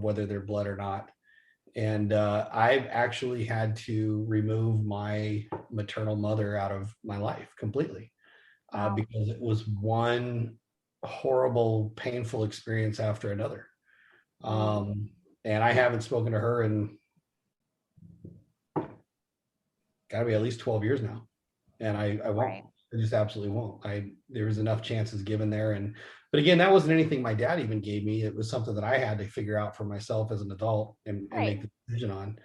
whether they're blood or not. And I've actually had to remove my maternal mother out of my life completely because it was one horrible, painful experience after another. And I haven't spoken to her in got to be at least 12 years now. And I won't. Right. I just absolutely won't. There was enough chances given there. But again, that wasn't anything my dad even gave me. It was something that I had to figure out for myself as an adult and make the decision on.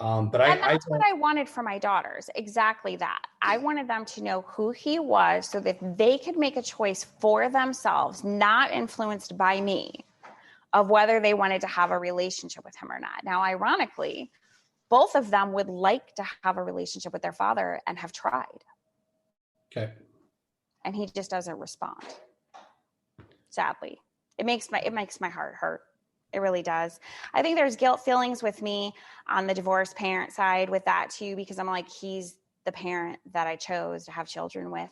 And that's what I wanted for my daughters. Exactly that. I wanted them to know who he was so that they could make a choice for themselves, not influenced by me, of whether they wanted to have a relationship with him or not. Now, ironically, both of them would like to have a relationship with their father and have tried. Okay. And he just doesn't respond. Sadly. It makes my heart hurt. It really does. I think there's guilt feelings with me on the divorced parent side with that too, because I'm like, he's the parent that I chose to have children with.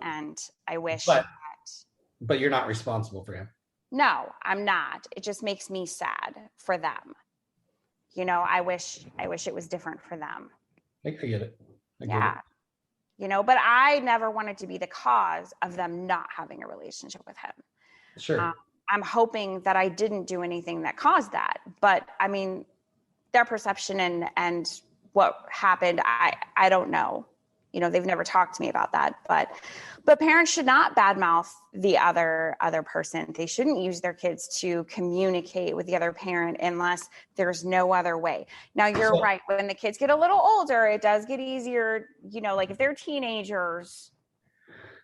And I wish but you're not responsible for him. No, I'm not. It just makes me sad for them. You know, I wish it was different for them. I get it. You know, but I never wanted to be the cause of them not having a relationship with him. Sure. I'm hoping that I didn't do anything that caused that. But I mean, their perception and what happened, I don't know. You know, they've never talked to me about that. But parents should not badmouth the other person. They shouldn't use their kids to communicate with the other parent unless there's no other way. Now, you're right. When the kids get a little older, it does get easier, you know, like if they're teenagers.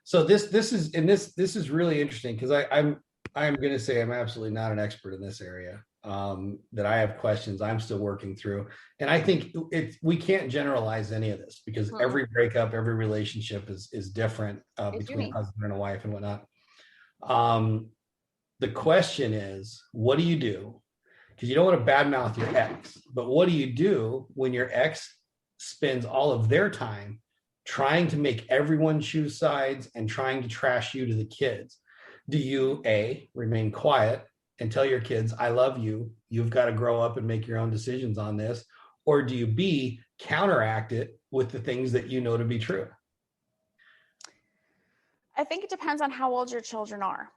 So this is really interesting because I'm going to say I'm absolutely not an expert in this area. That I have questions I'm still working through. And I think we can't generalize any of this because every breakup, every relationship is different between a husband and a wife and whatnot. The question is, what do you do? Because you don't want to badmouth your ex, but what do you do when your ex spends all of their time trying to make everyone choose sides and trying to trash you to the kids? Do you A, remain quiet and tell your kids, I love you, you've got to grow up and make your own decisions on this? Or do you B, counteract it with the things that you know to be true? I think it depends on how old your children are.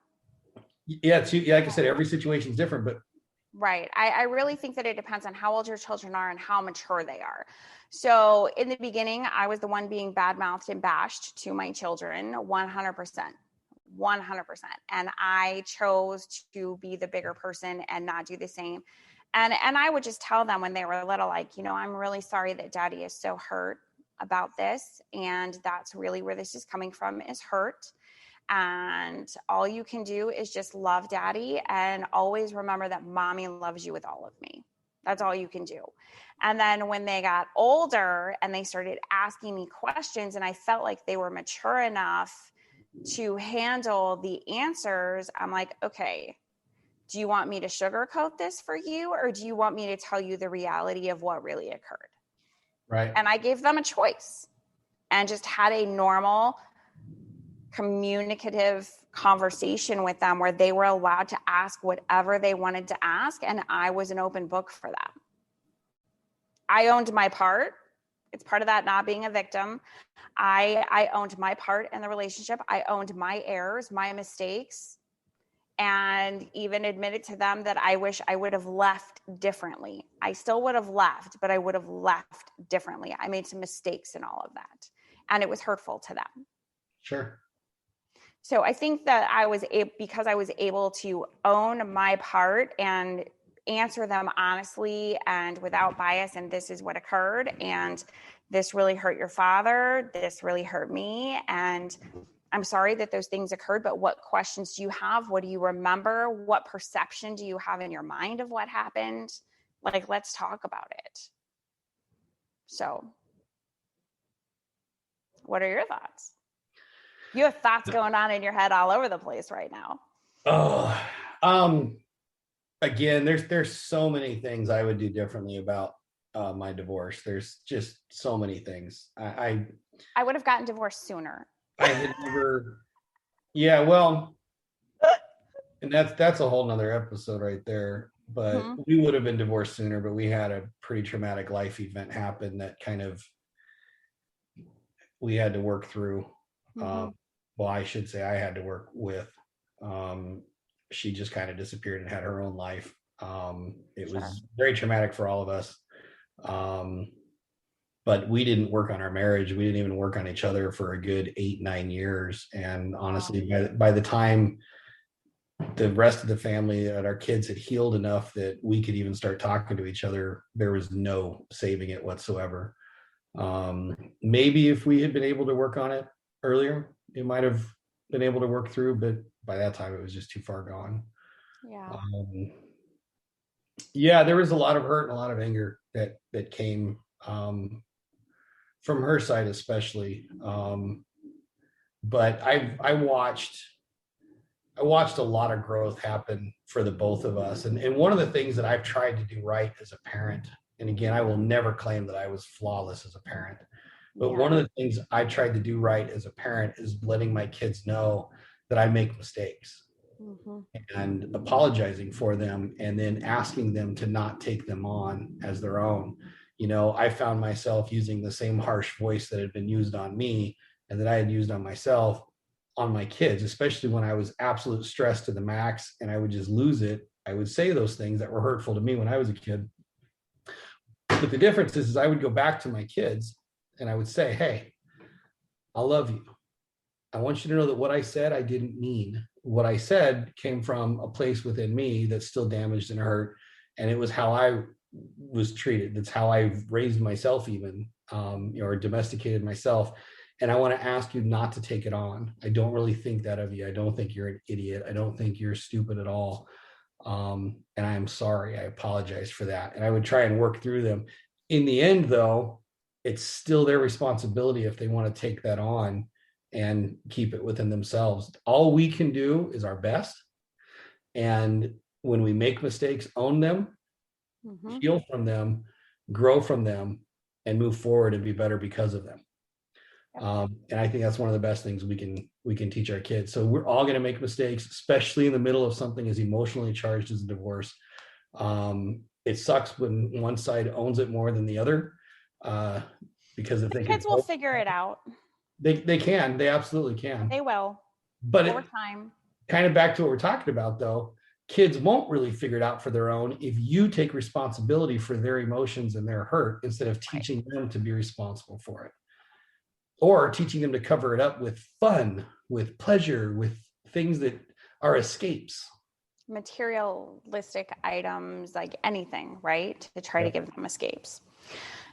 Yeah, like I said, every situation is different, but. Right. I really think that it depends on how old your children are and how mature they are. So in the beginning, I was the one being badmouthed and bashed to my children, 100%. 100%. And I chose to be the bigger person and not do the same. And I would just tell them when they were little, like, you know, I'm really sorry that daddy is so hurt about this. And that's really where this is coming from, is hurt. And all you can do is just love daddy and always remember that mommy loves you with all of me. That's all you can do. And then when they got older and they started asking me questions and I felt like they were mature enough to handle the answers, I'm like, okay, do you want me to sugarcoat this for you? Or do you want me to tell you the reality of what really occurred? Right. And I gave them a choice and just had a normal communicative conversation with them where they were allowed to ask whatever they wanted to ask. And I was an open book for them. I owned my part. It's part of that not being a victim. I owned my part in the relationship. I owned my errors, my mistakes, and even admitted to them that I wish I would have left differently. I still would have left, but I would have left differently. I made some mistakes in all of that, and it was hurtful to them. Sure. So I think that because I was able to own my part and answer them honestly and without bias, and this is what occurred, and this really hurt your father, this really hurt me, and I'm sorry that those things occurred, but what questions do you have? What do you remember? What perception do you have in your mind of what happened? Like, let's talk about it. So, what are your thoughts? You have thoughts going on in your head all over the place right now. Again, there's so many things I would do differently about my divorce. There's just so many things. I would have gotten divorced sooner. I had never. Yeah, well, and that's a whole nother episode right there. but Mhm. we would have been divorced sooner, but we had a pretty traumatic life event happen that kind of we had to work through. Um, Mhm. well, I should say I had to work with. Um, she just kind of disappeared and had her own life. It Sure. was very traumatic for all of us. Um, but we didn't work on our marriage. We didn't even work on each other for a good 8, 9 years. And Wow. honestly, by the time the rest of the family and our kids had healed enough that we could even start talking to each other, there was no saving it whatsoever. Maybe if we had been able to work on it earlier, it might have been able to work through, but by that time it was just too far gone. Yeah. Um, yeah, there was a lot of hurt and a lot of anger that came from her side, especially. But I watched a lot of growth happen for the both of us. And one of the things that I've tried to do right as a parent, and again, I will never claim that I was flawless as a parent, but one Yeah. of the things I tried to do right as a parent is letting my kids know that I make mistakes Mhm. and apologizing for them and then asking them to not take them on as their own. I found myself using the same harsh voice that had been used on me and that I had used on myself on my kids, especially when I was absolute stress to the max and I would just lose it. I would say those things that were hurtful to me when I was a kid. But the difference is I would go back to my kids and I would say, hey, I love you. I want you to know that what I said, I didn't mean. What I said came from a place within me that's still damaged and hurt. And it was how I was treated. That's how I raised myself, even, or domesticated myself. And I want to ask you not to take it on. I don't really think that of you. I don't think you're an idiot. I don't think you're stupid at all. And I am sorry. I apologize for that. And I would try and work through them. In the end, though, it's still their responsibility if they want to take that on and keep it within themselves. All we can do is our best. And when we make mistakes, own them, Mhm. heal from them, grow from them, and move forward and be better because of them. Yep. And I think that's one of the best things we can teach our kids. So we're all going to make mistakes, especially in the middle of something as emotionally charged as a divorce. It sucks when one side owns it more than the other, uh, because if The they could, kids will figure it out. they absolutely can. They will But over it time. kind of back to what we're talking about, though, kids won't really figure it out for their own if you take responsibility for their emotions and their hurt instead of Right. teaching them to be responsible for it, or teaching them to cover it up with fun, with pleasure, with things that are escapes. Materialistic items, like anything, right? To try to Yep. give them escapes.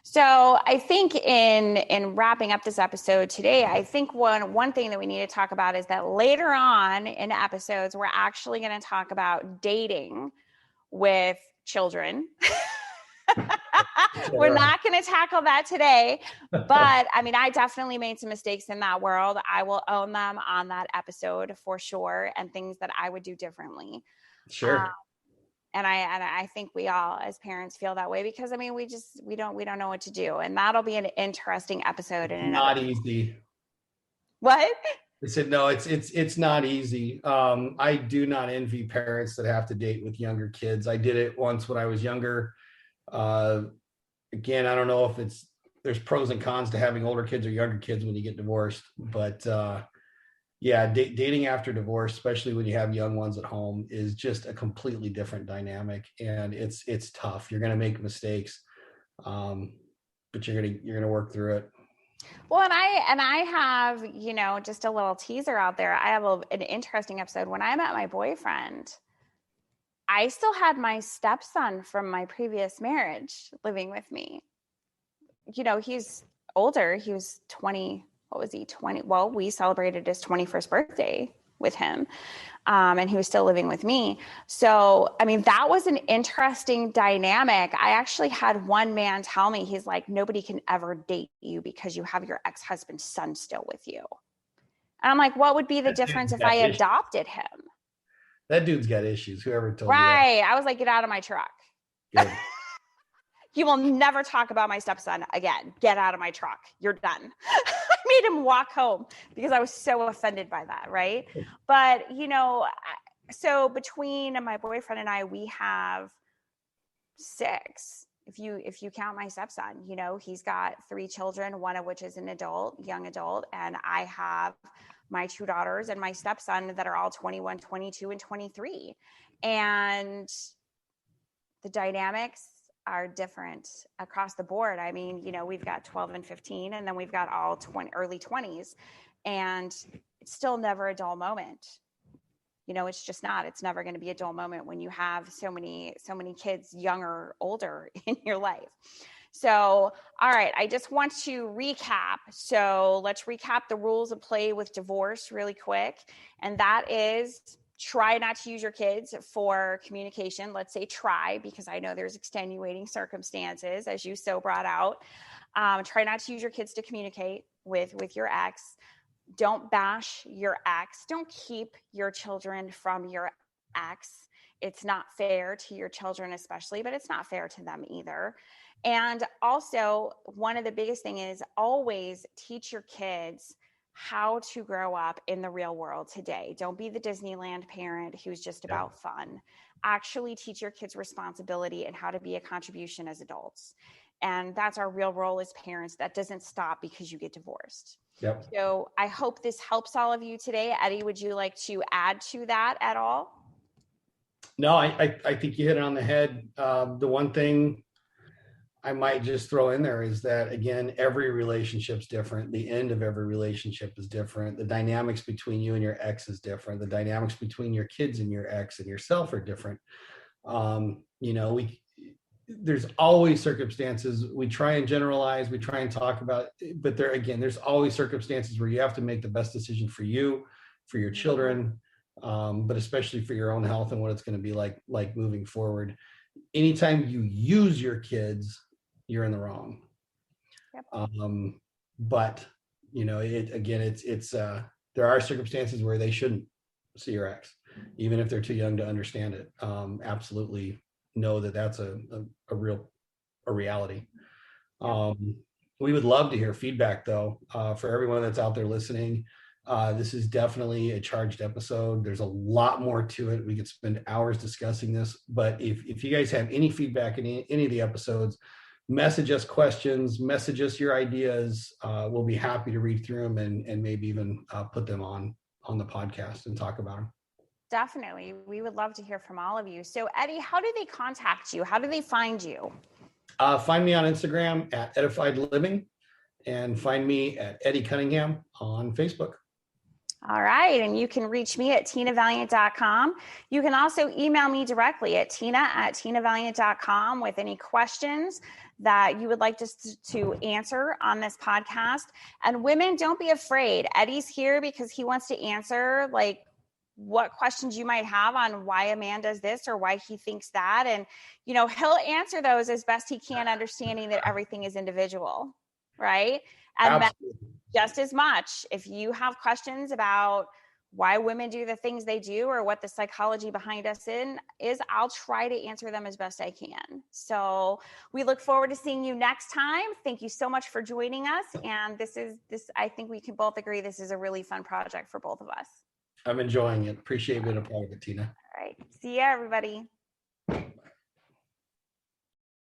So I think in wrapping up this episode today, I think one thing that we need to talk about is that later on in episodes, we're actually going to talk about dating with children. We're not going to tackle that today, but I mean, I definitely made some mistakes in that world. I will own them on that episode for sure, and things that I would do differently. Uh, Sure. and I think we all as parents feel that way because I mean we don't know what to do, and that'll be an interesting episode in and of Not itself. easy. What? I said no. It's not easy. I do not envy parents that have to date with younger kids. I did it once when I was younger. Uh, Again, I don't know if there's pros and cons to having older kids or younger kids when you get divorced, but yeah, dating after divorce, especially when you have young ones at home, is just a completely different dynamic, and it's tough. You're gonna make mistakes, um, but you're gonna work through it. Well, and I have, just a little teaser out there. I have an interesting episode. When I met my boyfriend, I still had my stepson from my previous marriage living with me. He's older. He was 20. What was he? 20. Well, we celebrated his 21st birthday with him. And he was still living with me. So, I mean, that was an interesting dynamic. I actually had one man tell me, he's like, nobody can ever date you because you have your ex-husband's son still with you. And I'm like, what would be the That difference dude's if got I issues. adopted him? That dude's got issues. Whoever told you that? Right. I was like, get out of my truck. Good. You will never talk about my stepson again. Get out of my truck. You're done. I made him walk home because I was so offended by that. Right. But, so between my boyfriend and I, we have 6 if you count my stepson. You know, he's got 3 children, one of which is an adult, young adult, and I have my 2 daughters and my stepson that are all 21, 22, and 23. And the dynamics are different across the board. I mean, you know, we've got 12 and 15, and then we've got all early 20s, and it's still never a dull moment. You know, it's just not. It's never going to be a dull moment when you have so many kids, young or older, in your life. So, all right, I just want to recap. So let's recap the rules of play with divorce really quick. And that is, try not to use your kids for communication. Let's say try, because I know there's extenuating circumstances, as you so brought out. Try not to use your kids to communicate with your ex. Don't bash your ex. Don't keep your children from your ex. It's not fair to your children especially, but it's not fair to them either. And also, one of the biggest thing is always teach your kids how to grow up in the real world today. Don't be the Disneyland parent who's just about fun. Actually teach your kids responsibility and how to be a contribution as adults. And that's our real role as parents. That doesn't stop because you get divorced. Yep. So I hope this helps all of you today. Eddie, would you like to add to that at all? No, I think you hit it on the head. The one thing I might just throw in there is that, again, every relationship's different. The end of every relationship is different. The dynamics between you and your ex is different. The dynamics between your kids and your ex and yourself are different. You know, there's always circumstances. We try and generalize, we try and talk about, but there's always circumstances where you have to make the best decision for you, for your children, but especially for your own health and what it's going to be like moving forward. Anytime you use your kids, you're in the wrong. Yep. But you know, it's there are circumstances where they shouldn't see your ex, even if they're too young to understand it. Absolutely know that that's a reality. We would love to hear feedback though, for everyone that's out there listening. This is definitely a charged episode. There's a lot more to it. We could spend hours discussing this, but if you guys have any feedback in any of the episodes, message us questions, message us your ideas. We'll be happy to read through them and maybe even put them on the podcast and talk about them. Definitely. We would love to hear from all of you. So Eddie, how do they contact you? How do they find you? Find me on Instagram at Edified Living, and find me at Eddie Cunningham on Facebook. All right. And you can reach me at tinavaliant.com. You can also email me directly at tina@tinavaliant.com with any questions that you would like us to answer on this podcast. And women, don't be afraid. Eddie's here because he wants to answer what questions you might have on why a man does this or why he thinks that. And, you know, he'll answer those as best he can, understanding that everything is individual, right? And just as much, if you have questions about why women do the things they do or what the psychology behind us is, I'll try to answer them as best I can. So we look forward to seeing you next time. Thank you so much for joining us. And I think we can both agree this is a really fun project for both of us. I'm enjoying it. Appreciate being a part of it, Tina. All right. See ya, everybody.